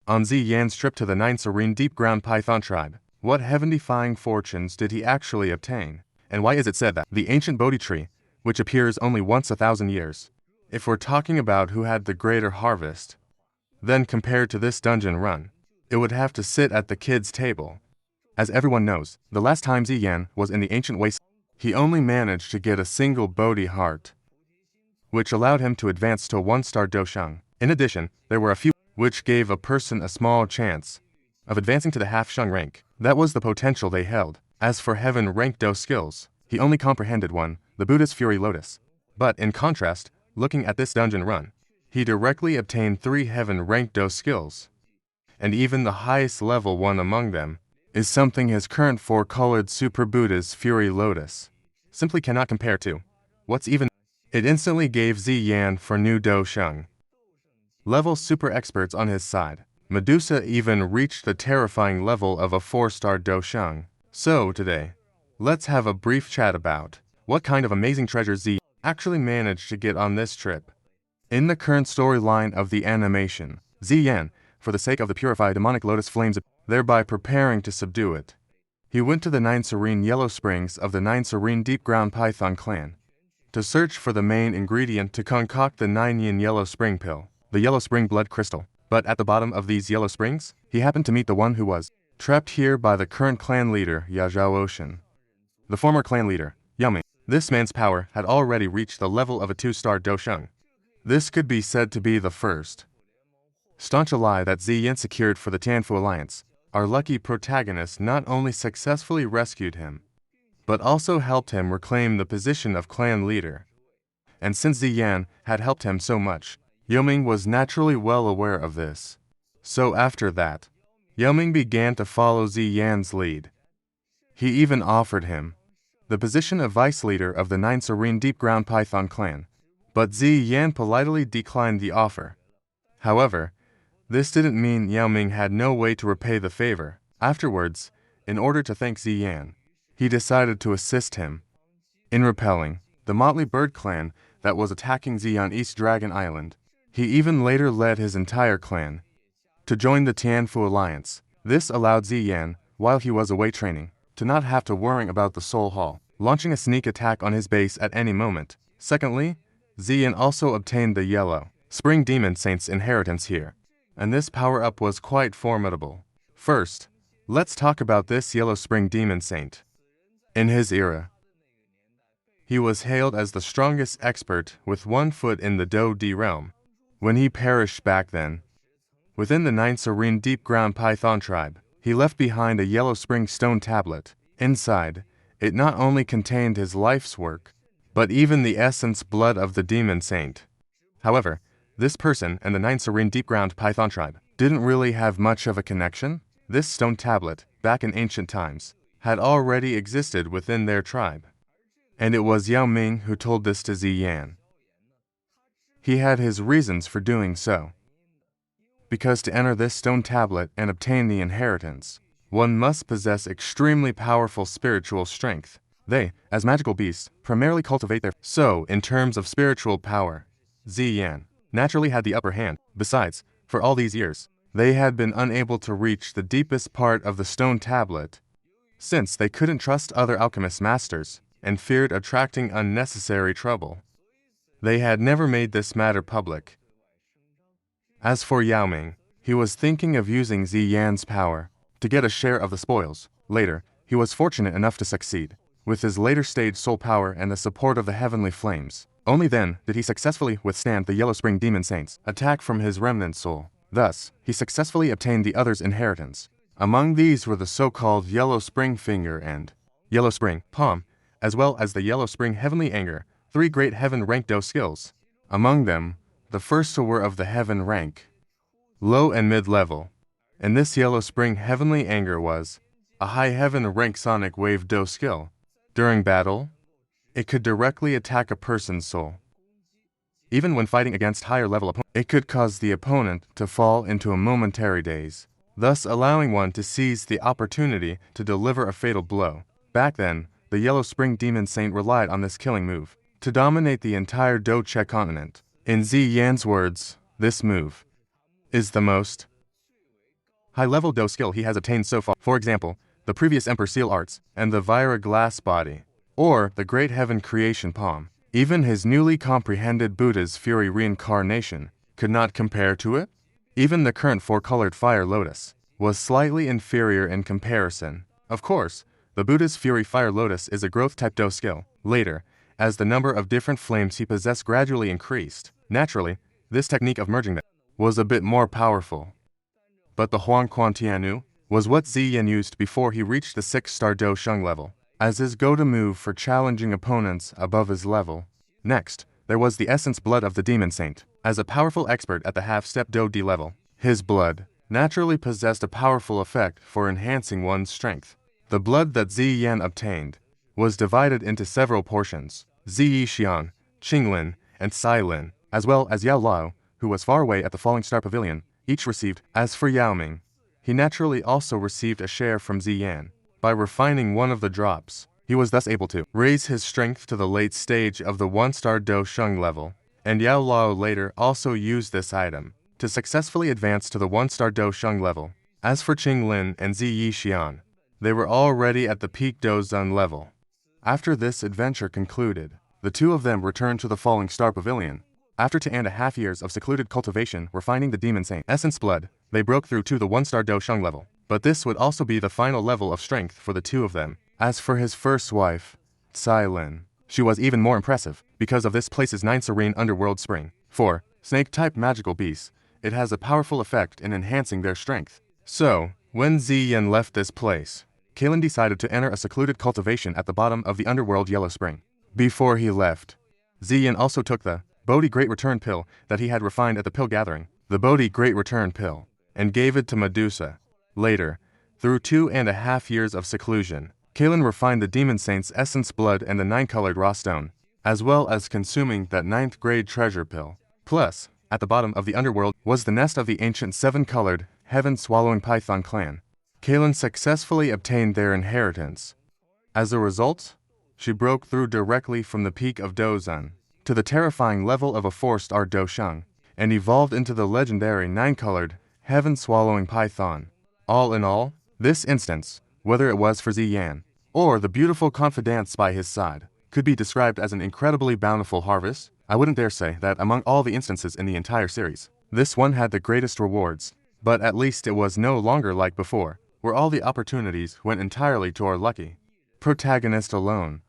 On Ziyan's trip to the 9 serene deep-ground python tribe, what heaven-defying fortunes did he actually obtain? And why is it said that the ancient Bodhi tree, which appears only once 1,000 years, if we're talking about who had the greater harvest, then compared to this dungeon run, it would have to sit at the kids' table. As everyone knows, the last time Ziyan was in the ancient waste, he only managed to get a single Bodhi heart, which allowed him to advance to 1-star Dosheng. In addition, there were a few which gave a person a small chance of advancing to the half-sheng rank. That was the potential they held. As for heaven-ranked Do skills, he only comprehended one, the Buddha's Fury Lotus. But in contrast, looking at this dungeon run, he directly obtained 3 heaven-ranked Do skills. And even the highest level one among them is something his current 4-colored Super Buddha's Fury Lotus simply cannot compare to. What's even? It instantly gave Ziyan for new Dosheng level super experts on his side. Medusa even reached the terrifying level of a 4-star Dosheng. So today, let's have a brief chat about what kind of amazing treasures Z actually managed to get on this trip. In the current storyline of the animation, Ziyan, for the sake of the purified demonic lotus flames, thereby preparing to subdue it, he went to the 9 serene yellow springs of the 9 serene deep ground python clan to search for the main ingredient to concoct the 9 yin yellow spring pill, the yellow spring blood crystal. But at the bottom of these yellow springs, he happened to meet the one who was trapped here by the current clan leader, Yazhao Ocean. The former clan leader, Yummy. This man's power had already reached the level of a 2-star Dosheng. This could be said to be the first staunch ally that Ziyan secured for the Tianfu Alliance. Our lucky protagonist not only successfully rescued him, but also helped him reclaim the position of clan leader. And since Ziyan had helped him so much, Yaoming was naturally well aware of this. So after that, Yaoming began to follow Ziyan's lead. He even offered him the position of vice leader of the 9 serene deep ground python clan, but Ziyan politely declined the offer. However, this didn't mean Yaoming had no way to repay the favor. Afterwards, in order to thank Ziyan, he decided to assist him in repelling the motley bird clan that was attacking Z on East Dragon Island. He even later led his entire clan to join the Tianfu Alliance. This allowed Ziyan, while he was away training, to not have to worry about the Soul Hall launching a sneak attack on his base at any moment. Secondly, Ziyan also obtained the Yellow Spring Demon Saint's inheritance here, and this power-up was quite formidable. First, let's talk about this Yellow Spring Demon Saint. In his era, he was hailed as the strongest expert with 1 foot in the Do Di realm. When he perished back then, within the 9 serene deep ground python tribe, he left behind a yellow spring stone tablet. Inside, it not only contained his life's work, but even the essence blood of the demon saint. However, this person and the 9 serene deep ground python tribe didn't really have much of a connection. This stone tablet, back in ancient times, had already existed within their tribe. And it was Yaoming who told this to Ziyan. He had his reasons for doing so. Because to enter this stone tablet and obtain the inheritance, one must possess extremely powerful spiritual strength. They, as magical beasts, primarily cultivate their... So, in terms of spiritual power, Ziyan naturally had the upper hand. Besides, for all these years, they had been unable to reach the deepest part of the stone tablet, since they couldn't trust other alchemist masters and feared attracting unnecessary trouble. They had never made this matter public. As for Yaoming, he was thinking of using Ziyan's power to get a share of the spoils. Later, he was fortunate enough to succeed. With his later stage soul power and the support of the heavenly flames, only then did he successfully withstand the Yellow Spring Demon Saint's attack from his remnant soul. Thus, he successfully obtained the other's inheritance. Among these were the so-called Yellow Spring Finger and Yellow Spring Palm, as well as the Yellow Spring Heavenly Anger, 3 great heaven-ranked Do skills. Among them, the first were of the heaven rank, low and mid-level, and this Yellow Spring Heavenly Anger was a high heaven rank Sonic Wave Do skill. During battle, it could directly attack a person's soul. Even when fighting against higher level opponents, it could cause the opponent to fall into a momentary daze, thus allowing one to seize the opportunity to deliver a fatal blow. Back then, the Yellow Spring Demon Saint relied on this killing move to dominate the entire Do-Che continent. In Ziyan's words, this move is the most high-level Do skill he has attained so far. For example, the previous Emperor Seal Arts, and the Vira Glass Body, or the Great Heaven Creation Palm. Even his newly comprehended Buddha's Fury Reincarnation could not compare to it. Even the current four-colored Fire Lotus was slightly inferior in comparison. Of course, the Buddha's Fury Fire Lotus is a growth-type Do skill. Later, as the number of different flames he possessed gradually increased, naturally, this technique of merging them was a bit more powerful. But the Huang Quan Tianu was what Ziyan used before he reached the 6-star Do Sheng level, as his go-to move for challenging opponents above his level. Next, there was the Essence Blood of the Demon Saint. As a powerful expert at the half-step Do D level, his blood naturally possessed a powerful effect for enhancing one's strength. The blood that Ziyan obtained was divided into several portions. Ziyi Xiang, Qinglin, and Cailin, as well as Yao Lao, who was far away at the Falling Star Pavilion, each received. As for Yao Ming, he naturally also received a share from Ziyan. By refining one of the drops, he was thus able to raise his strength to the late stage of the 1-star Do Sheng level, and Yao Lao later also used this item to successfully advance to the 1-star Do Sheng level. As for Qinglin and Ziyi Xian, they were already at the peak Do Zun level. After this adventure concluded, the two of them returned to the Falling Star Pavilion. After 2.5 years of secluded cultivation refining the Demon Saint Essence Blood, they broke through to the 1-star Do Sheng level. But this would also be the final level of strength for the two of them. As for his first wife, Cailin, she was even more impressive because of this place's 9 serene underworld spring. 4. Snake-type magical beasts. It has a powerful effect in enhancing their strength. So, when Ziyan left this place, Cailin decided to enter a secluded cultivation at the bottom of the underworld yellow spring. Before he left, Ziyan also took the Bodhi Great Return Pill that he had refined at the pill gathering, the Bodhi Great Return Pill, and gave it to Medusa. Later, through 2.5 years of seclusion, Cailin refined the Demon Saint's Essence Blood and the 9-colored Raw Stone, as well as consuming that 9th-grade treasure pill. Plus, at the bottom of the underworld was the nest of the ancient 7-colored, heaven-swallowing Python clan. Cailin successfully obtained their inheritance. As a result, she broke through directly from the peak of Dozan to the terrifying level of a 4-star Do Sheng, and evolved into the legendary 9-colored, heaven-swallowing Python. All in all, this instance, whether it was for Ziyan, or the beautiful confidants by his side, could be described as an incredibly bountiful harvest. I wouldn't dare say that among all the instances in the entire series, this one had the greatest rewards, but at least it was no longer like before, where all the opportunities went entirely to our lucky protagonist alone.